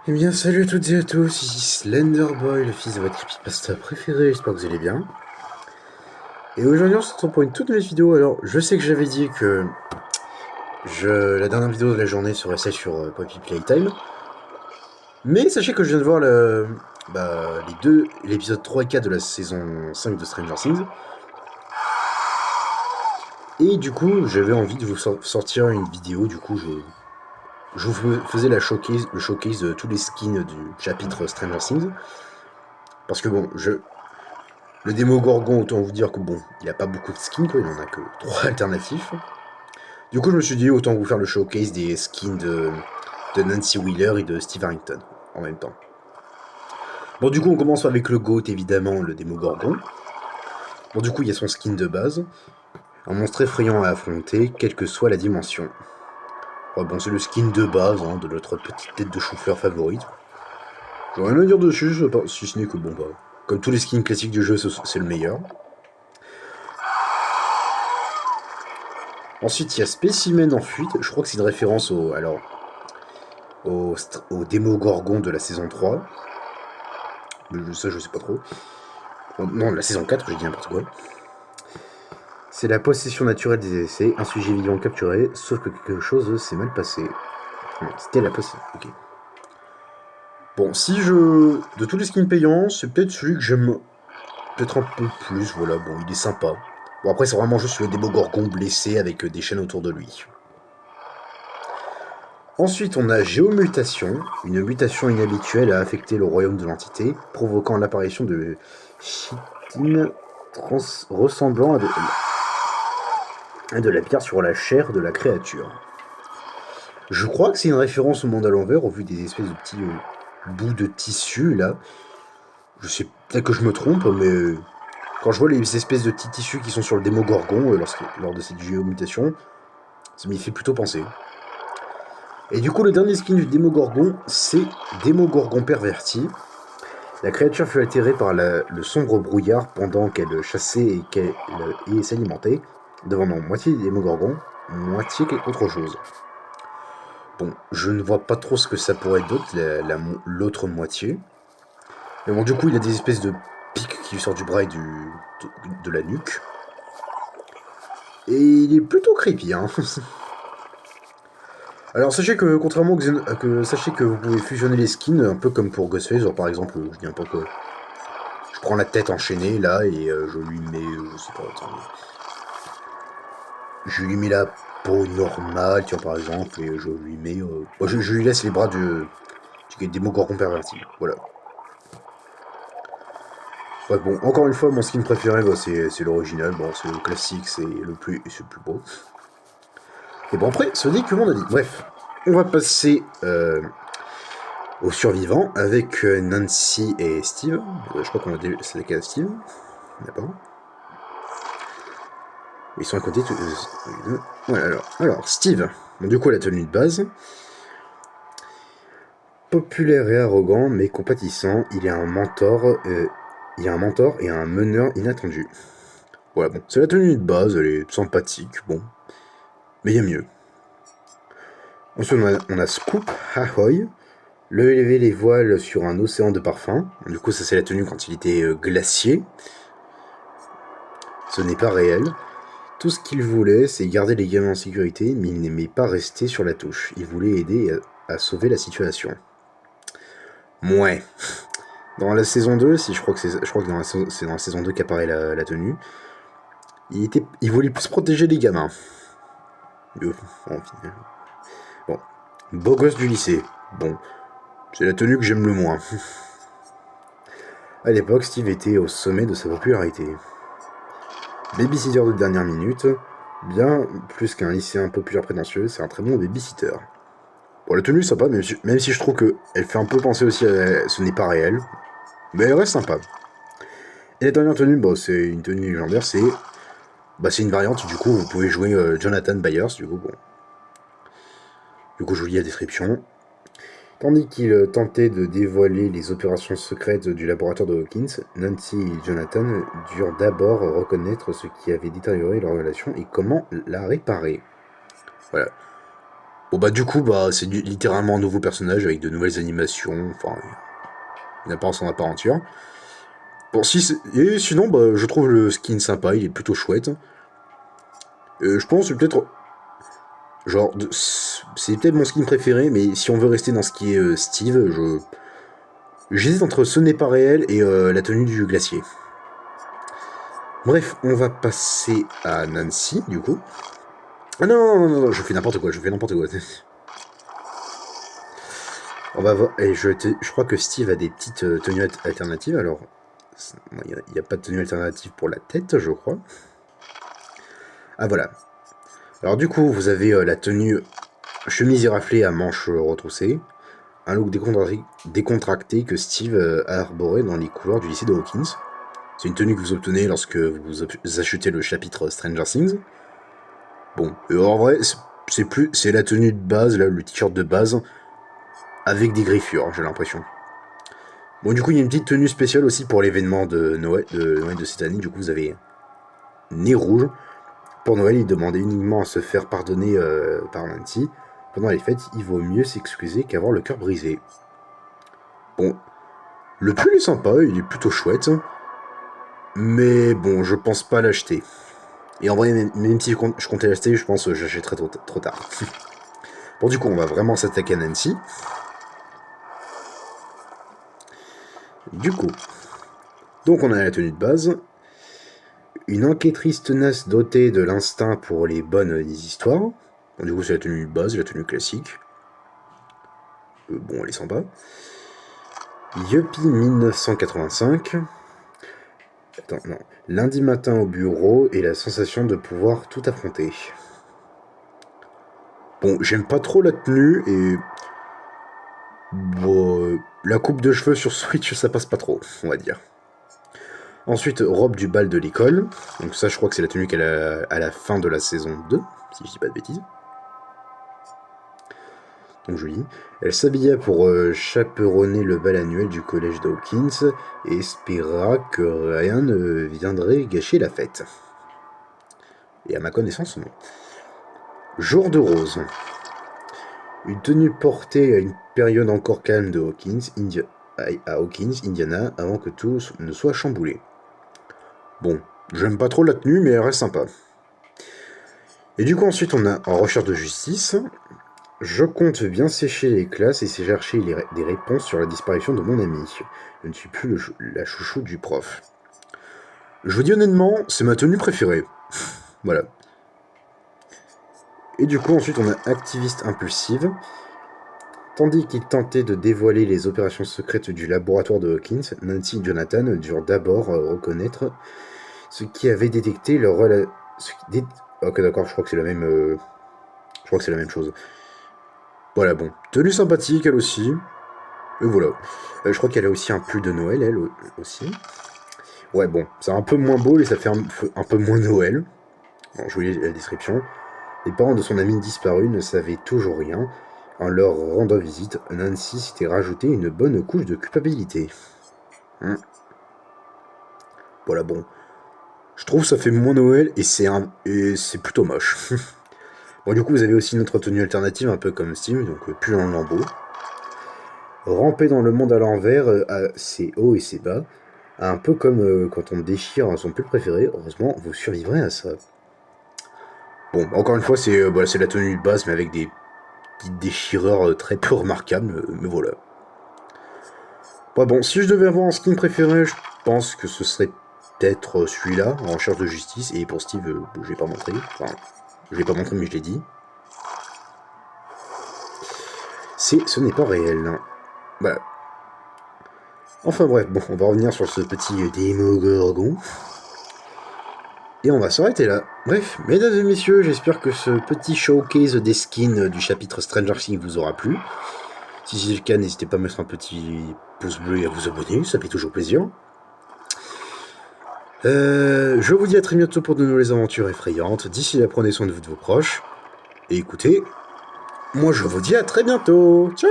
Eh bien, salut à toutes et à tous, ici Slenderboy, le fils de votre creepypasta préféré, j'espère que vous allez bien. Et aujourd'hui, on se retrouve pour une toute nouvelle vidéo. Alors, je sais que j'avais dit que la dernière vidéo de la journée serait celle sur Poppy Playtime. Mais sachez que je viens de voir l'épisode 3 et 4 de la saison 5 de Stranger Things. Et du coup, j'avais envie de vous sortir une vidéo, du coup, je vous faisais le showcase de tous les skins du chapitre Stranger Things. Parce que bon, le démo Gorgon, autant vous dire que bon, il a pas beaucoup de skins, quoi, il en a que 3 alternatifs. Du coup, je me suis dit, autant vous faire le showcase des skins de Nancy Wheeler et de Steve Harrington, en même temps. Bon, du coup, on commence avec le GOAT, évidemment, le démo Gorgon. Bon, du coup, il y a son skin de base. Un monstre effrayant à affronter, quelle que soit la dimension. Ouais, bon, c'est le skin de base, hein, de notre petite tête de chou-fleur favorite. J'ai rien à dire dessus, si ce n'est que bon, bah, comme tous les skins classiques du jeu, c'est le meilleur. Ensuite, il y a Spécimen en fuite. Je crois que c'est une référence au démo Gorgon de la saison 3. Mais ça, je sais pas trop. Non, la saison 4, j'ai dit n'importe quoi. C'est la possession naturelle des essais, un sujet vivant capturé, sauf que quelque chose s'est mal passé. C'était la possession. Ok. Bon, de tous les skins payants, c'est peut-être celui que j'aime peut-être un peu plus, voilà, bon, il est sympa. Bon, après, c'est vraiment juste le démo Gorgon blessé avec des chaînes autour de lui. Ensuite, on a Géomutation. Une mutation inhabituelle a affecté le royaume de l'entité, provoquant l'apparition de chitines ressemblant à de la pierre sur la chair de la créature. Je crois que c'est une référence au monde à l'envers, au vu des espèces de petits bouts de tissu, là. Je sais, peut-être que je me trompe, mais quand je vois les espèces de petits tissus qui sont sur le démo Gorgon lors de cette géomutation, ça m'y fait plutôt penser. Et du coup, le dernier skin du Démogorgon, c'est Démogorgon perverti. La créature fut altérée par le sombre brouillard pendant qu'elle chassait et qu'elle s'alimentait, devenant moitié Démogorgon, moitié autre chose. Bon, je ne vois pas trop ce que ça pourrait être d'autre, l'autre moitié. Mais bon, du coup, il a des espèces de pics qui lui sortent du bras et de la nuque. Et il est plutôt creepy, hein. Alors sachez que contrairement sachez que vous pouvez fusionner les skins un peu comme pour Ghostface, genre par exemple, je dis un peu quoi. Je prends la tête enchaînée là et je lui mets, je sais pas, attends, je lui mets la peau normale, tiens par exemple, et je lui mets, je lui laisse les bras du Démogorgon perverti, voilà. Ouais, bon, encore une fois, mon skin préféré, bah, c'est l'original, bon, c'est le classique, c'est le plus beau. Et bon après, ce n'est que mon avis. Bref, on va passer aux survivants avec Nancy et Steve. Je crois qu'on a déjà. C'est le cas de Steve. D'accord. Ils sont à côté. Voilà, alors, Steve. Bon, du coup, la tenue de base. Populaire et arrogant, mais compatissant, il y a un mentor. Il y a un mentor et un meneur inattendu. Voilà, bon. C'est la tenue de base, elle est sympathique, bon. Mais il y a mieux. Ensuite, on a Scoop Ahoy. Lever les voiles sur un océan de parfum. Du coup, ça c'est la tenue quand il était glacier. Ce n'est pas réel. Tout ce qu'il voulait, c'est garder les gamins en sécurité, mais il n'aimait pas rester sur la touche. Il voulait aider à sauver la situation. Mouais. Dans la saison 2, je crois que c'est dans la saison 2 qu'apparaît la tenue. Il voulait plus protéger les gamins. Bon, beau gosse du lycée. Bon, c'est la tenue que j'aime le moins. À l'époque, Steve était au sommet de sa popularité. Babysitter de dernière minute, bien plus qu'un lycéen populaire prétentieux, c'est un très bon babysitter. Bon, la tenue sympa, même si je trouve qu'elle fait un peu penser aussi à ce n'est pas réel, mais elle reste sympa. Et la dernière tenue, bah, c'est une tenue légendaire, c'est une variante, du coup vous pouvez jouer Jonathan Byers, du coup bon. Du coup je vous lis la description. Tandis qu'il tentait de dévoiler les opérations secrètes du laboratoire de Hawkins, Nancy et Jonathan durent d'abord reconnaître ce qui avait détérioré leur relation et comment la réparer. Voilà. Bon bah du coup, bah c'est littéralement un nouveau personnage avec de nouvelles animations, enfin, une apparence en part entière. Bon, et sinon, bah, je trouve le skin sympa, il est plutôt chouette. Je pense peut-être, genre, c'est peut-être mon skin préféré, mais si on veut rester dans ce qui est Steve, j'hésite entre ce n'est pas réel et la tenue du glacier. Bref, on va passer à Nancy, du coup. Ah non, je fais n'importe quoi. On va voir, et je crois que Steve a des petites tenues alternatives, alors... Il n'y a pas de tenue alternative pour la tête, je crois. Ah voilà. Alors du coup, vous avez la tenue chemise éraflée à manches retroussées. Un look décontracté que Steve a arboré dans les couloirs du lycée de Hawkins. C'est une tenue que vous obtenez lorsque vous achetez le chapitre Stranger Things. Bon, et en vrai, c'est la tenue de base, là, le t-shirt de base, avec des griffures, j'ai l'impression. Bon, du coup, il y a une petite tenue spéciale aussi pour l'événement de Noël de cette année. Du coup, vous avez nez rouge. Pour Noël, il demandait uniquement à se faire pardonner par Nancy. Pendant les fêtes, il vaut mieux s'excuser qu'avoir le cœur brisé. Bon, le pull est sympa, il est plutôt chouette. Mais bon, je pense pas l'acheter. Et en vrai, même si je comptais l'acheter, je pense que j'achèterai trop tard. Bon, du coup, on va vraiment s'attaquer à Nancy. Du coup, donc on a la tenue de base. Une enquêtrice tenace dotée de l'instinct pour les bonnes histoires. Bon, du coup, c'est la tenue de base, la tenue classique. Bon, elle est sympa. Yuppie 1985. Attends, non. Lundi matin au bureau et la sensation de pouvoir tout affronter. Bon, j'aime pas trop la tenue et... Bon, la coupe de cheveux sur Switch, ça passe pas trop, on va dire. Ensuite, robe du bal de l'école. Donc ça, je crois que c'est la tenue qu'elle a à la fin de la saison 2, si je dis pas de bêtises. Donc joli. Elle s'habilla pour chaperonner le bal annuel du collège Dawkins et espéra que rien ne viendrait gâcher la fête. Et à ma connaissance, non. Jour de rose. Une tenue portée à une période encore calme de à Hawkins, Indiana, avant que tout ne soit chamboulé. Bon, j'aime pas trop la tenue, mais elle reste sympa. Et du coup, ensuite, on a en recherche de justice. Je compte bien sécher les classes et chercher des réponses sur la disparition de mon ami. Je ne suis plus la chouchou du prof. Je vous dis honnêtement, c'est ma tenue préférée. Voilà. Et du coup, ensuite, on a activiste impulsive. Tandis qu'il tentait de dévoiler les opérations secrètes du laboratoire de Hawkins, Nancy et Jonathan durent d'abord reconnaître ce qui avait détecté leur relation. Ok, d'accord, je crois que c'est la même. Je crois que c'est la même chose. Voilà, bon. Tenue sympathique, elle aussi. Et voilà. Je crois qu'elle a aussi un pull de Noël, elle aussi. Ouais, bon. C'est un peu moins beau et ça fait un peu moins Noël. Bon, je vous lis la description. Les parents de son ami disparu ne savaient toujours rien. En leur rendant visite, Nancy s'était rajouté une bonne couche de culpabilité. Voilà, bon. Je trouve que ça fait moins Noël et c'est plutôt moche. Bon, du coup, vous avez aussi une autre tenue alternative, un peu comme Steve, donc pull en lambeau. Ramper dans le monde à l'envers, c'est haut et c'est bas. Un peu comme quand on déchire son pull préféré. Heureusement, vous survivrez à ça. Bon, encore une fois, c'est la tenue de base, mais avec des petites déchireurs très peu remarquables, mais voilà. Bah bon, si je devais avoir un skin préféré, je pense que ce serait peut-être celui-là, en recherche de justice, et pour Steve, je l'ai pas montré. Enfin, je l'ai pas montré, mais je l'ai dit. Ce n'est pas réel. Hein. Voilà. Enfin bref, bon, on va revenir sur ce petit Démogorgon. Et on va s'arrêter là. Bref, mesdames et messieurs, j'espère que ce petit showcase des skins du chapitre Stranger Things vous aura plu. Si c'est le cas, n'hésitez pas à mettre un petit pouce bleu et à vous abonner, ça fait toujours plaisir. Je vous dis à très bientôt pour de nouvelles aventures effrayantes. D'ici là, prenez soin de vous, de vos proches. Et écoutez, moi je vous dis à très bientôt. Ciao!